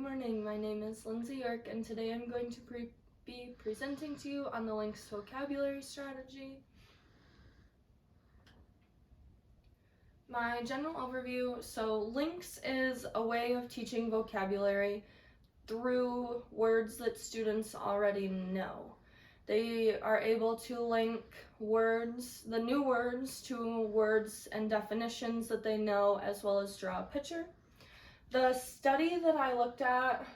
morning, my name is Lindsay York, and today I'm going to be presenting to you on the LINC's vocabulary strategy. My general overview, so LINCs is a way of teaching vocabulary through words that students already know. They are able to link words, the new words, to words and definitions that they know, as well as draw a picture. The study that I looked at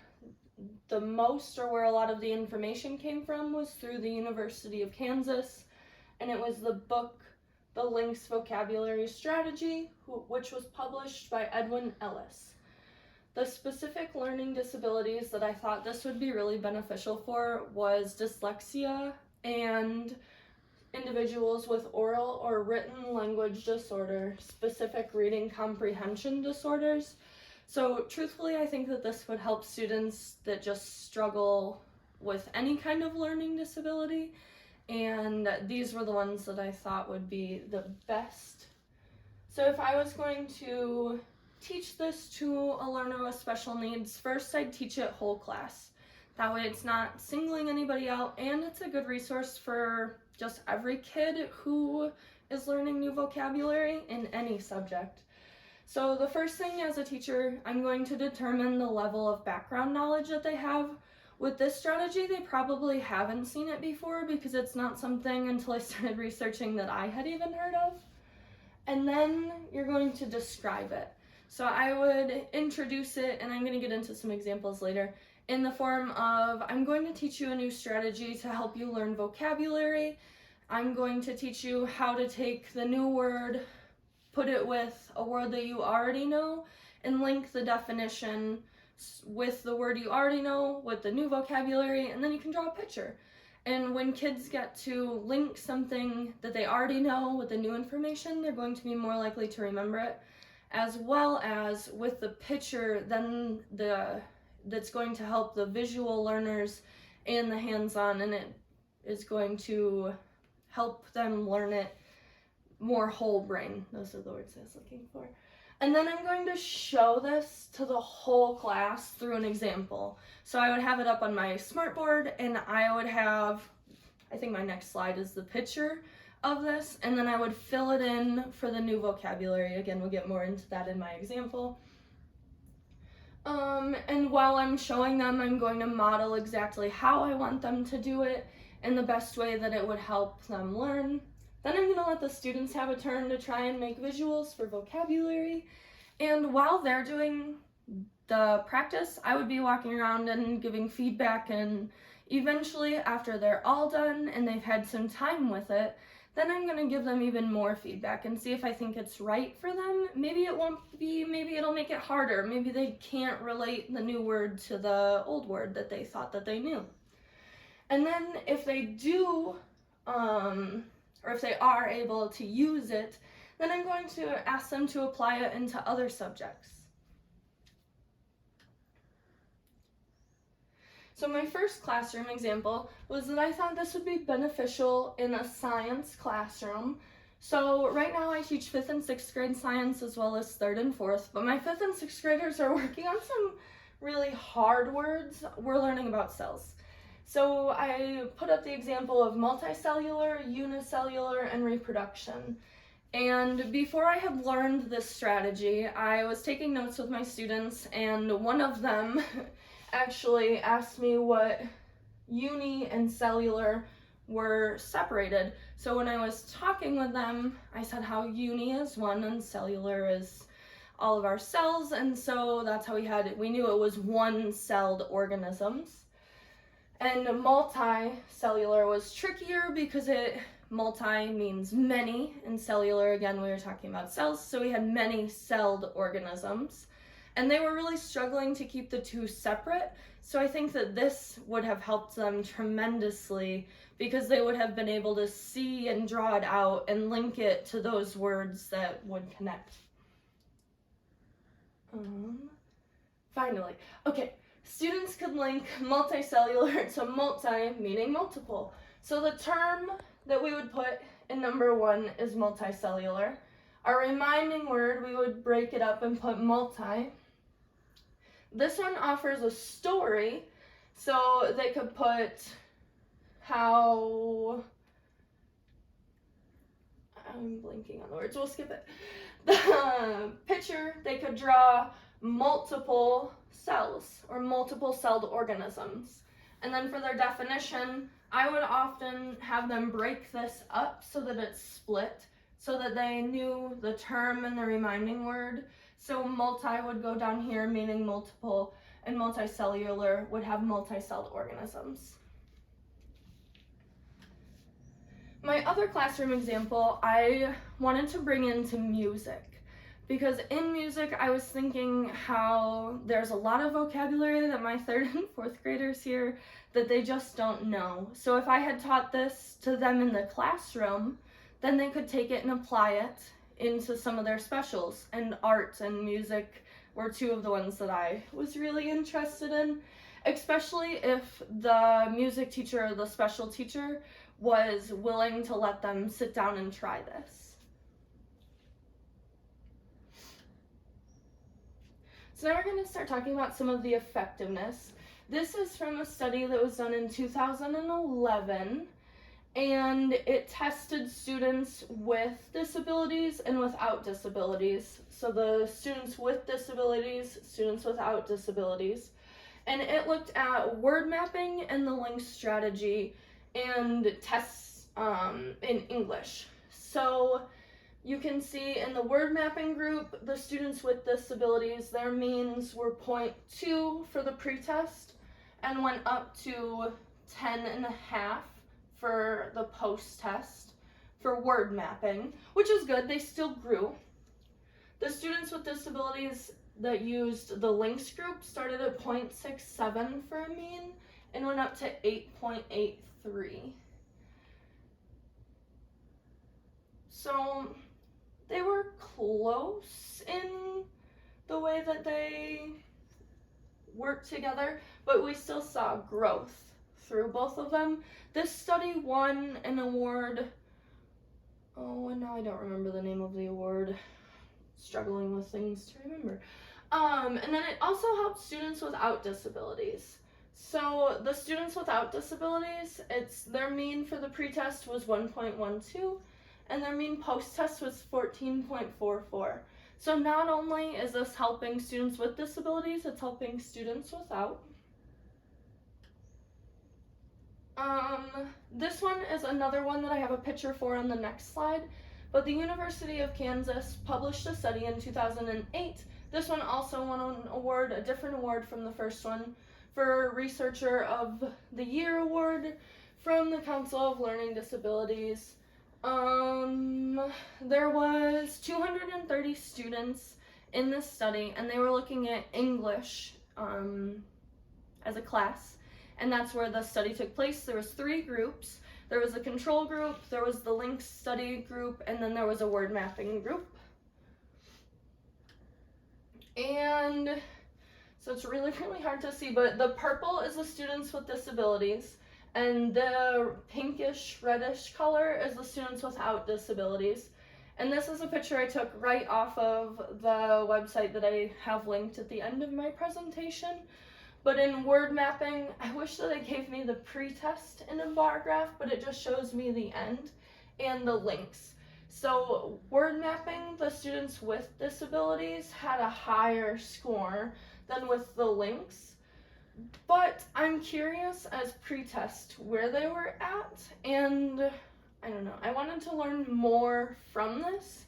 the most, or where a lot of the information came from, was through the University of Kansas, and it was the book, The LINC's Vocabulary Strategy, which was published by Edwin Ellis. The specific learning disabilities that I thought this would be really beneficial for was dyslexia and individuals with oral or written language disorder, specific reading comprehension disorders. So truthfully, I think that this would help students that just struggle with any kind of learning disability, and these were the ones that I thought would be the best. So if I was going to teach this to a learner with special needs, first I'd teach it whole class. That way it's not singling anybody out, and it's a good resource for just every kid who is learning new vocabulary in any subject. So the first thing as a teacher, I'm going to determine the level of background knowledge that they have. With this strategy, they probably haven't seen it before because it's not something until I started researching that I had even heard of. And then you're going to describe it. So I would introduce it, and I'm going to get into some examples later, in the form of, I'm going to teach you a new strategy to help you learn vocabulary. I'm going to teach you how to take the new word, put it with a word that you already know, and link the definition with the word you already know with the new vocabulary, and then you can draw a picture. And when kids get to link something that they already know with the new information, they're going to be more likely to remember it, as well as with the picture, then that's going to help the visual learners and the hands-on, and it is going to help them learn it more whole brain. Those are the words I was looking for. And then I'm going to show this to the whole class through an example. So I would have it up on my smartboard, and I would have, I think my next slide is the picture of this, and then I would fill it in for the new vocabulary. Again, we'll get more into that in my example. And while I'm showing them, I'm going to model exactly how I want them to do it and the best way that it would help them learn. Then I'm going to let the students have a turn to try and make visuals for vocabulary. And while they're doing the practice, I would be walking around and giving feedback, and eventually after they're all done and they've had some time with it, then I'm going to give them even more feedback and see if I think it's right for them. Maybe it won't be, maybe it'll make it harder. Maybe they can't relate the new word to the old word that they thought that they knew. And then if they do, or if they are able to use it, then I'm going to ask them to apply it into other subjects. So my first classroom example was that I thought this would be beneficial in a science classroom. So right now I teach 5th and 6th grade science as well as 3rd and 4th, but my 5th and 6th graders are working on some really hard words. We're learning about cells. So I put up the example of multicellular, unicellular, and reproduction. And before I had learned this strategy, I was taking notes with my students, and one of them actually asked me what uni and cellular were separated. So when I was talking with them, I said how uni is one and cellular is all of our cells, and so that's how we knew it was one-celled organisms. And multicellular was trickier because multi means many, and cellular, again, we were talking about cells, so we had many-celled organisms. And they were really struggling to keep the two separate, so I think that this would have helped them tremendously because they would have been able to see and draw it out and link it to those words that would connect. Finally, okay. Students could link multicellular to multi, meaning multiple. So the term that we would put in number 1 is multicellular. Our reminding word, we would break it up and put multi. This one offers a story, so they could put how, I'm blanking on the words, we'll skip it. The picture, they could draw multiple cells or multiple celled organisms. And then for their definition, I would often have them break this up so that it's split, so that they knew the term and the reminding word. So multi would go down here, meaning multiple, and multicellular would have multi-celled organisms. My other classroom example, I wanted to bring into music, because in music I was thinking how there's a lot of vocabulary that my 3rd and 4th graders hear that they just don't know. So if I had taught this to them in the classroom, then they could take it and apply it into some of their specials, and art and music were 2 of the ones that I was really interested in, especially if the music teacher or the special teacher was willing to let them sit down and try this. So now we're going to start talking about some of the effectiveness. This is from a study that was done in 2011, and it tested students with disabilities and without disabilities. So the students with disabilities, students without disabilities. And it looked at word mapping and the LINC strategy and tests in English. So you can see in the word mapping group, the students with disabilities, their means were 0.2 for the pretest and went up to 10.5 for the post-test for word mapping, which is good. They still grew. The students with disabilities that used the LINC group started at 0.67 for a mean and went up to 8.83. So they were close in the way that they worked together, but we still saw growth through both of them. This study won an award, and now I don't remember the name of the award. Struggling with things to remember. And then it also helped students without disabilities. So the students without disabilities, their mean for the pretest was 1.12, and their mean post-test was 14.44. So not only is this helping students with disabilities, it's helping students without. This one is another one that I have a picture for on the next slide, but the University of Kansas published a study in 2008. This one also won an award, a different award from the first one, for Researcher of the Year award from the Council of Learning Disabilities. There was 230 students in this study, and they were looking at English as a class, and that's where the study took place. There was 3 groups. There was a control group, there was the LINC study group, and then there was a word mapping group. And so it's really, really hard to see, but the purple is the students with disabilities, and the pinkish reddish color is the students without disabilities. And this is a picture I took right off of the website that I have linked at the end of my presentation. But in word mapping, I wish that it gave me the pretest in a bar graph, but it just shows me the end and the links. So word mapping, the students with disabilities had a higher score than with the links. But I'm curious as pretest where they were at, and I don't know, I wanted to learn more from this.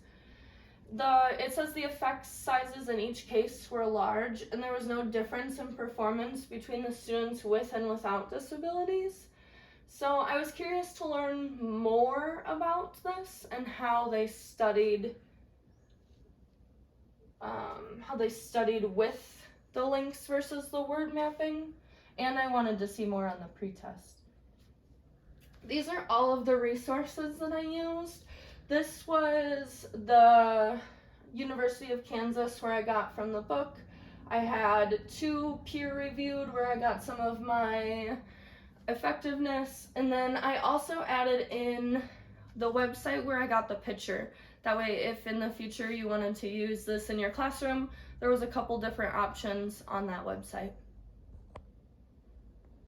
It says the effect sizes in each case were large, and there was no difference in performance between the students with and without disabilities. So I was curious to learn more about this and how they studied with the links versus the word mapping, and I wanted to see more on the pretest. These are all of the resources that I used. This was the University of Kansas where I got from the book. I had 2 peer-reviewed where I got some of my effectiveness, and then I also added in the website where I got the picture. That way, if in the future you wanted to use this in your classroom, there was a couple different options on that website.